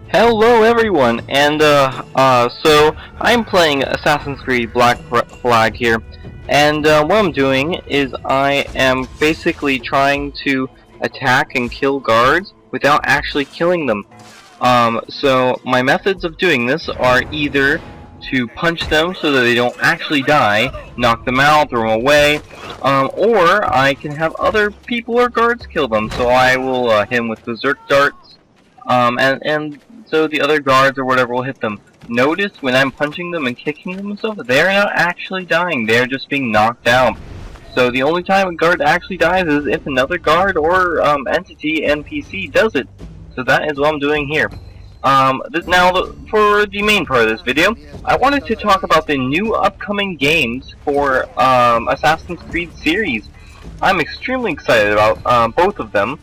Hello everyone, and so I'm playing Assassin's Creed Black Flag here, and what I'm doing is I am basically trying to attack and kill guards without actually killing them. So my methods of doing this are either to punch them so that they don't actually die, knock them out, throw them away, or I can have other people or guards kill them, so I will hit them with berserk darts, and so the other guards or whatever will hit them. Notice when I'm punching them and kicking them and stuff, they're not actually dying, they're just being knocked out. So the only time a guard actually dies is if another guard or entity NPC does it. So that is what I'm doing here. For the main part of this video, I wanted to talk about the new upcoming games for Assassin's Creed series. I'm extremely excited about both of them.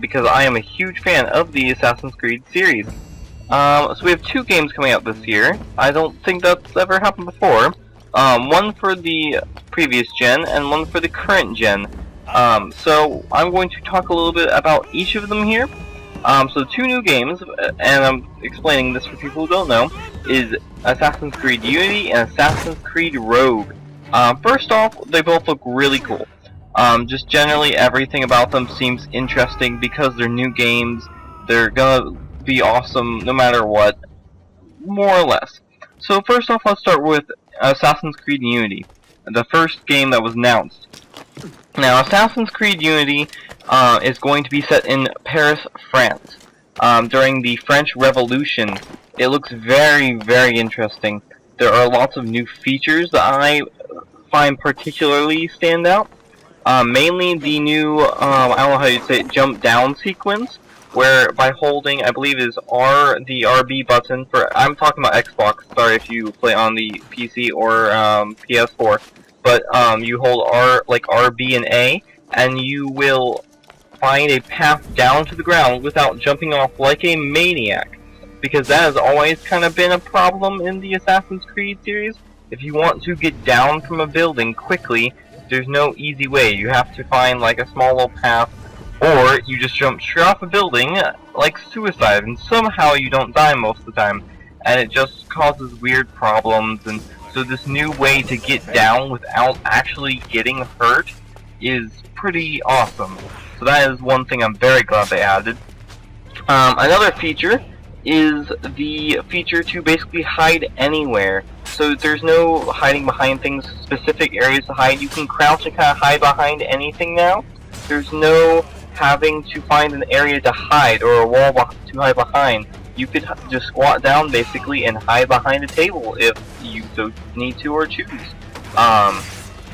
Because I am a huge fan of the Assassin's Creed series. So we have two games coming out this year. I don't think that's ever happened before. One for the previous gen and one for the current gen. So I'm going to talk a little bit about each of them here. So the two new games, and I'm explaining this for people who don't know, is Assassin's Creed Unity and Assassin's Creed Rogue. First off, they both look really cool. Just generally everything about them seems interesting because they're new games. They're gonna be awesome no matter what, more or less. So first off, let's start with Assassin's Creed Unity, the first game that was announced. Now, Assassin's Creed Unity is going to be set in Paris, France, during the French Revolution. It looks very, very interesting. There are lots of new features that I find particularly stand out. Mainly the new, I don't know how you'd say it, jump down sequence, where by holding, I believe is the RB button for, I'm talking about Xbox, sorry if you play on the PC or PS4, but you hold RB and A, and you will find a path down to the ground without jumping off like a maniac, because that has always kind of been a problem in the Assassin's Creed series. If you want to get down from a building quickly, there's no easy way. You have to find like a small little path, or you just jump straight off a building like suicide, and somehow you don't die most of the time, and it just causes weird problems. And so this new way to get down without actually getting hurt is pretty awesome. So that is one thing I'm very glad they added. Another feature is the feature to basically hide anywhere. So there's no hiding behind things, specific areas to hide. You can crouch and kind of hide behind anything now. There's no having to find an area to hide or a wall to hide behind. You could just squat down basically and hide behind a table if you so need to or choose.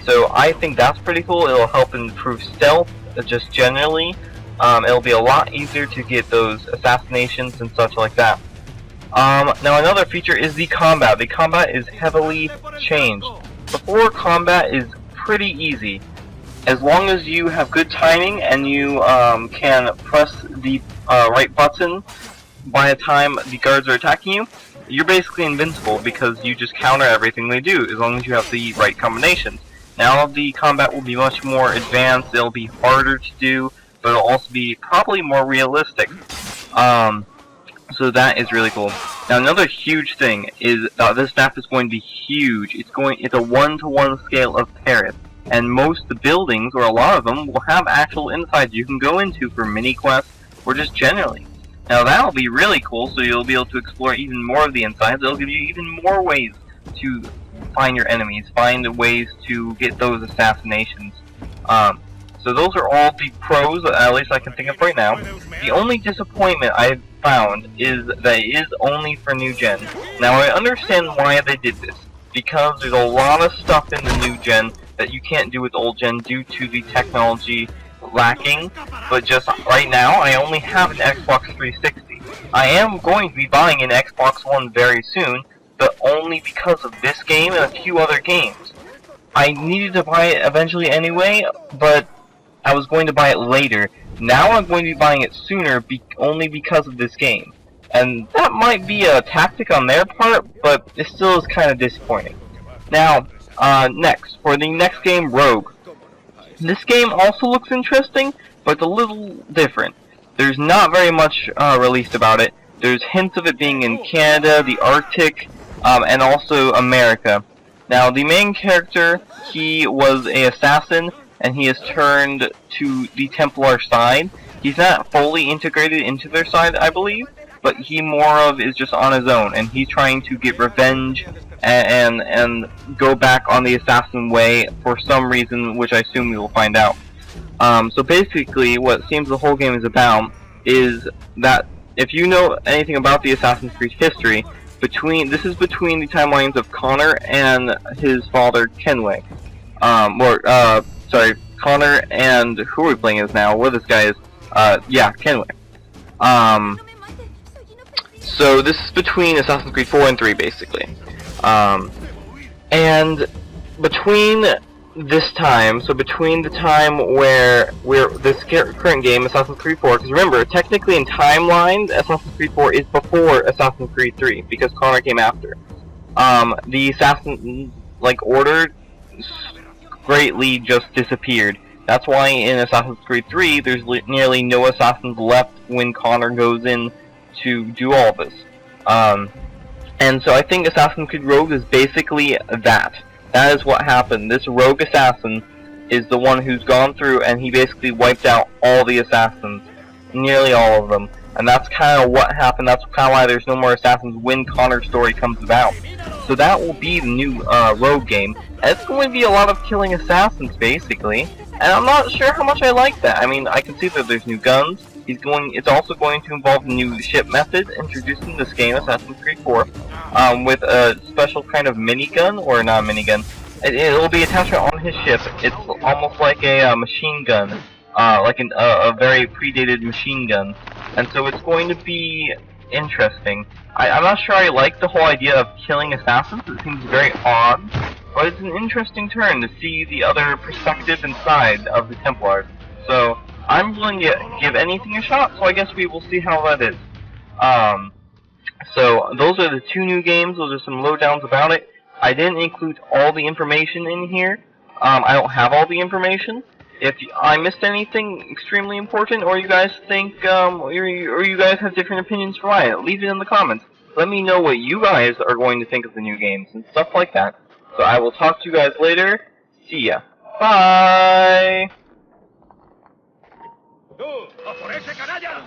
So I think that's pretty cool. It'll help improve stealth just generally. It'll be a lot easier to get those assassinations and such like that. Now another feature is the combat. The combat is heavily changed. Before, combat is pretty easy. As long as you have good timing and you can press the right button by the time the guards are attacking you, you're basically invincible because you just counter everything they do as long as you have the right combinations. Now the combat will be much more advanced, it'll be harder to do, but it'll also be probably more realistic. So that is really cool. Now another huge thing is that this map is going to be huge. It's a 1-to-1 scale of Paris, and most of the buildings, or a lot of them, will have actual insides you can go into for mini quests or just generally. Now that'll be really cool, so you'll be able to explore even more of the insides. It'll give you even more ways to find your enemies, find ways to get those assassinations. So those are all the pros, at least I can think of right now. The only disappointment I've found is that it is only for new gen. Now I understand why they did this, because there's a lot of stuff in the new gen that you can't do with old gen due to the technology lacking, but just right now I only have an Xbox 360. I am going to be buying an Xbox One very soon, but only because of this game and a few other games. I needed to buy it eventually anyway, but I was going to buy it later. Now I'm going to be buying it sooner only because of this game. And that might be a tactic on their part, but it still is kind of disappointing. Now, next, for the next game, Rogue. This game also looks interesting, but it's a little different. There's not very much released about it. There's hints of it being in Canada, the Arctic, and also America. Now, the main character, he was an assassin, and he has turned to the Templar side. He's not fully integrated into their side, I believe, but he more of is just on his own, and he's trying to get revenge and go back on the assassin way for some reason, which I assume we will find out. So basically, what it seems the whole game is about is that if you know anything about the Assassin's Creed history, this is between the timelines of Connor and his father Kenway. Connor and who are we playing as now? What this guy is? Yeah, Kenway. So this is between Assassin's Creed 4 and 3, basically. And between this time, so between the time where this current game, Assassin's Creed 4, because remember, technically in timeline, Assassin's Creed 4 is before Assassin's Creed 3, because Connor came after. The Assassin, order greatly just disappeared. That's why in Assassin's Creed 3, there's nearly no assassins left when Connor goes in to do all this. And so I think Assassin's Creed Rogue is basically that. That is what happened. This rogue assassin is the one who's gone through and he basically wiped out all the assassins. Nearly all of them. And that's kind of what happened. That's kind of why there's no more assassins when Connor's story comes about. So that will be the new rogue game. And it's going to be a lot of killing assassins, basically. And I'm not sure how much I like that. I mean, I can see that there's new guns. It's also going to involve a new ship method introduced in this game, Assassin's Creed 4, with a special kind of minigun, or not a minigun. It'll be attached on his ship. It's almost like a machine gun, like a very predated machine gun, and so it's going to be interesting. I'm not sure I like the whole idea of killing assassins. It seems very odd, but it's an interesting turn to see the other perspective and side of the Templars. So I'm willing to give anything a shot, so I guess we will see how that is. So those are the two new games. Those are some lowdowns about it. I didn't include all the information in here. I don't have all the information. If I missed anything extremely important, or you guys think, or you guys have different opinions for why, leave it in the comments. Let me know what you guys are going to think of the new games and stuff like that. So I will talk to you guys later. See ya. Bye! ¡Tú! ¡A por ese canalla!